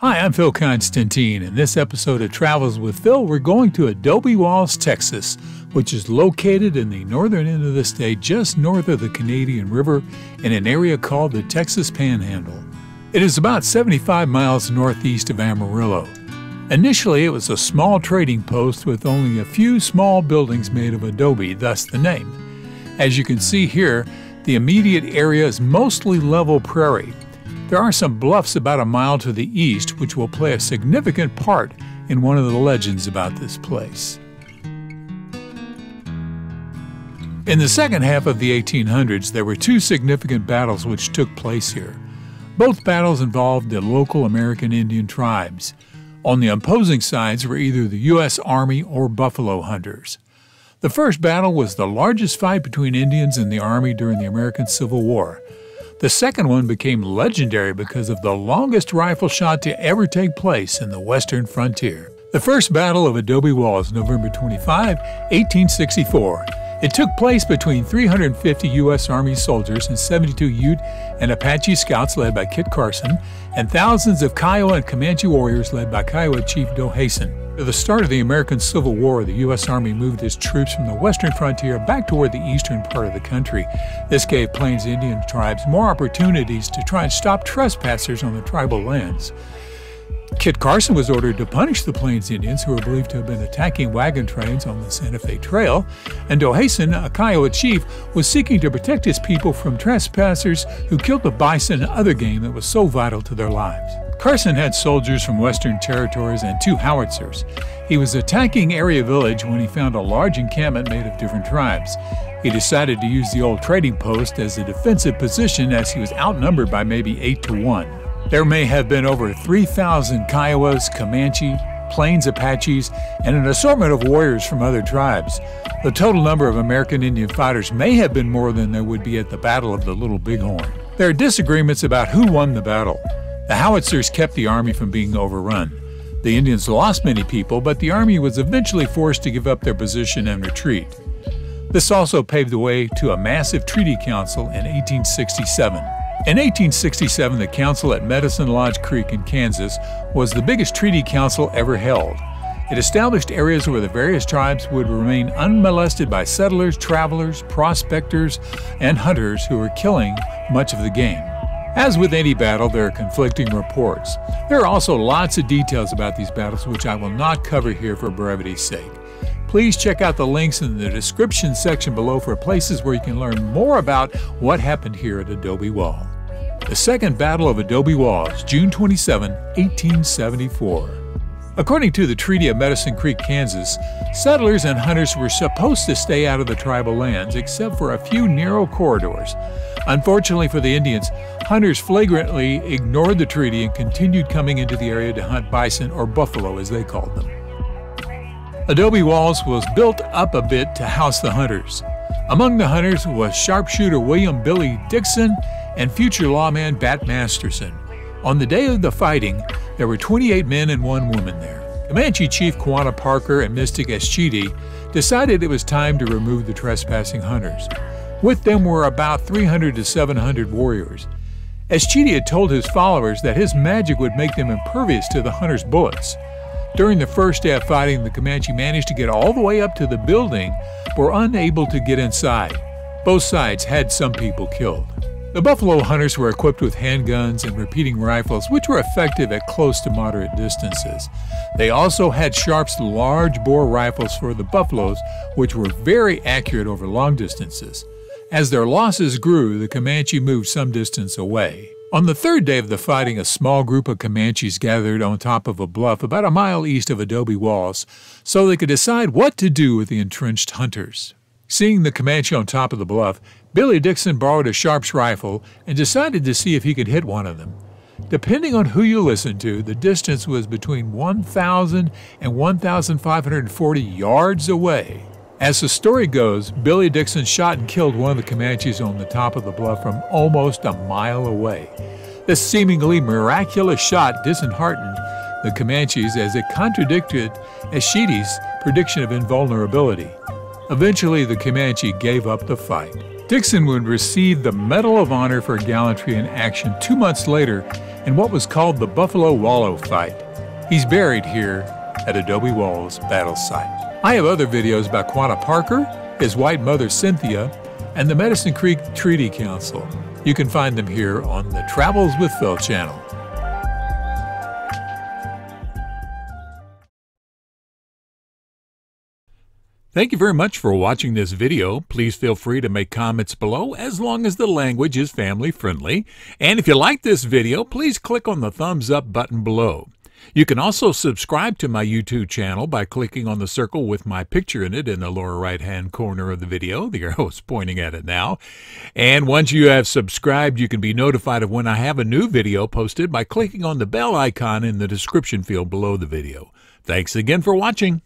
Hi, I'm Phil Constantine. In this episode of Travels with Phil, we're going to Adobe Walls, Texas, which is located in the northern end of the state just north of the Canadian River in an area called the Texas Panhandle. It is about 75 miles northeast of Amarillo. Initially, it was a small trading post with only a few small buildings made of adobe, thus the name. As you can see here, the immediate area is mostly level prairie. There are some bluffs about a mile to the east which will play a significant part in one of the legends about this place. In the second half of the 1800s, there were two significant battles which took place here. Both battles involved the local American Indian tribes. On the opposing sides were either the U.S. Army or buffalo hunters. The first battle was the largest fight between Indians and the Army during the American Civil War. The second one became legendary because of the longest rifle shot to ever take place in the western frontier. The first Battle of Adobe Walls, November 25, 1864. It took place between 350 U.S. Army soldiers and 72 Ute and Apache scouts led by Kit Carson, and thousands of Kiowa and Comanche warriors led by Kiowa Chief Dohasen. At the start of the American Civil War, the U.S. Army moved its troops from the western frontier back toward the eastern part of the country. This gave Plains Indian tribes more opportunities to try and stop trespassers on the tribal lands. Kit Carson was ordered to punish the Plains Indians who were believed to have been attacking wagon trains on the Santa Fe Trail, and Dohasen, a Kiowa chief, was seeking to protect his people from trespassers who killed the bison and other game that was so vital to their lives. Carson had soldiers from western territories and 2 howitzers. He was attacking Area Village when he found a large encampment made of different tribes. He decided to use the old trading post as a defensive position as he was outnumbered by maybe 8 to 1. There may have been over 3,000 Kiowas, Comanche, Plains Apaches, and an assortment of warriors from other tribes. The total number of American Indian fighters may have been more than there would be at the Battle of the Little Bighorn. There are disagreements about who won the battle. The howitzers kept the army from being overrun. The Indians lost many people, but the army was eventually forced to give up their position and retreat. This also paved the way to a massive treaty council in 1867. In 1867, the council at Medicine Lodge Creek in Kansas was the biggest treaty council ever held. It established areas where the various tribes would remain unmolested by settlers, travelers, prospectors, and hunters who were killing much of the game. As with any battle, there are conflicting reports. There are also lots of details about these battles which I will not cover here for brevity's sake. Please check out the links in the description section below for places where you can learn more about what happened here at Adobe Wall. The Second Battle of Adobe Walls, June 27, 1874. According to the Treaty of Medicine Creek, Kansas, settlers and hunters were supposed to stay out of the tribal lands except for a few narrow corridors. Unfortunately for the Indians, hunters flagrantly ignored the treaty and continued coming into the area to hunt bison, or buffalo as they called them. Adobe Walls was built up a bit to house the hunters. Among the hunters was sharpshooter William Billy Dixon and future lawman Bat Masterson. On the day of the fighting, there were 28 men and 1 woman there. Comanche Chief Quanah Parker and Mystic Eschiti decided it was time to remove the trespassing hunters. With them were about 300 to 700 warriors. Eschiti had told his followers that his magic would make them impervious to the hunters' bullets. During the first day of fighting, the Comanche managed to get all the way up to the building, but were unable to get inside. Both sides had some people killed. The buffalo hunters were equipped with handguns and repeating rifles, which were effective at close to moderate distances. They also had Sharp's large-bore rifles for the buffaloes, which were very accurate over long distances. As their losses grew, the Comanche moved some distance away. On the third day of the fighting, a small group of Comanches gathered on top of a bluff about a mile east of Adobe Walls so they could decide what to do with the entrenched hunters. Seeing the Comanche on top of the bluff, Billy Dixon borrowed a Sharp's rifle and decided to see if he could hit one of them. Depending on who you listen to, the distance was between 1,000 and 1,540 yards away. As the story goes, Billy Dixon shot and killed one of the Comanches on the top of the bluff from almost a mile away. This seemingly miraculous shot disheartened the Comanches as it contradicted Eschiti's prediction of invulnerability. Eventually, the Comanche gave up the fight. Dixon would receive the Medal of Honor for gallantry in action 2 months later in what was called the Buffalo Wallow fight. He's buried here at Adobe Walls battle site. I have other videos about Quanah Parker, his white mother Cynthia, and the Medicine Creek Treaty Council. You can find them here on the Travels with Phil channel. Thank you very much for watching this video. Please feel free to make comments below as long as the language is family friendly. And if you like this video, please click on the thumbs up button below. You can also subscribe to my YouTube channel by clicking on the circle with my picture in it in the lower right hand corner of the video. The arrow is pointing at it now. And once you have subscribed, you can be notified of when I have a new video posted by clicking on the bell icon in the description field below the video. Thanks again for watching.